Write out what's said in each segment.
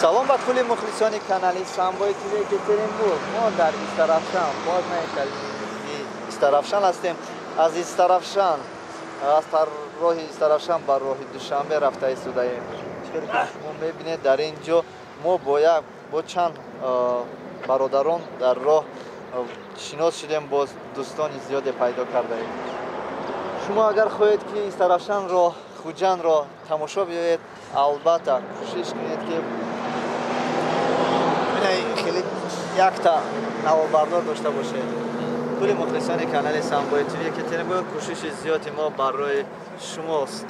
салом ба кулли мухлисони канали Самбои ТВ Екатеринбург. мо дар Истаравшан, боз на Истаравшан ҳастем. аз Истаравшан, аз роҳи Истаравшан ба роҳи Душанбе рафта истодаем. чиқаре ки шумо мебинед дар ин ҷо мо бо чанд бародарон дар роҳ шинос шудем, боз дӯстони зиёде пайдо кардаем. шумо агар хоҳед ки Истаравшанро, Хуҷандро тамошо биёед, албатта кӯшиш кунед ки хеле якта навобардор дошта бошед. кулли мухлисони канали Самбои ТВ Екатеринбург, кӯшиши зиёди мо барои шумост.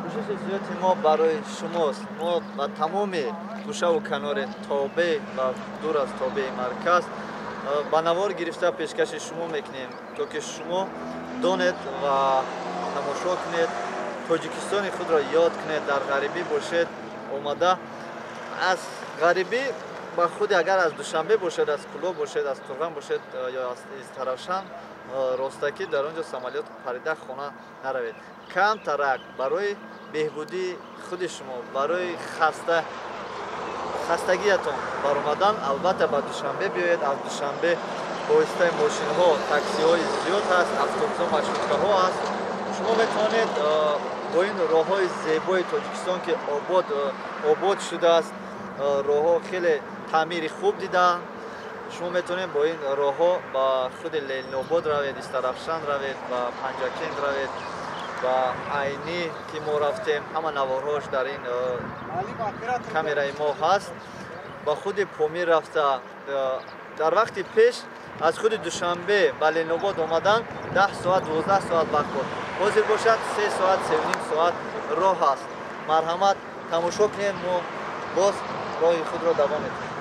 кӯшиши зиёди мо барои шумост. мо ба тамоми гӯшаву канори тобе ва дур аз тобеи марказ ба навор гирифта пешкаши шумо мекунем, то ки шумо донед ва тамошо кунед, тоҷикистони худро ёд кунед. дар ғарибӣ бошед омада, аз ғарибӣ ба худи агар аз Душанбе бошед, аз Кӯло бошед, аз Турған бошед ё аз Истаравшан, ростакӣ дар он ҷо самолёт парида хона наравед. камтарак барои беҳбудии худи шумо, барои хастагиятон баромадан албатта ба Душанбе биёед. аз Душанбе воситаи мошинҳо, таксиҳои зиёд ҳаст, автобусҳо, маршруткаҳо ҳаст. шумо метавонед бо ин роҳҳои зебои Тоҷикистон ки обод шудааст, роҳҳо хеле таъмири хуб дидаанд, шумо метавонед бо ин роҳҳо ба худи Лелнобод равед, Истаравшан равед, ба Панҷакент равед, ба Айнӣ ки мо рафтем, ҳама наворҳош дар ин камераи мо ҳаст. ба худи Помир рафта, дар вақти пеш аз худи Душанбе ба Ленобод омадан 10 соат 12 соат вақт буд. ҳозир бошад 3 соат 3.5 соат роҳ аст. марҳамат, тамошо кунед, мо боз роҳи худро давом метавонем.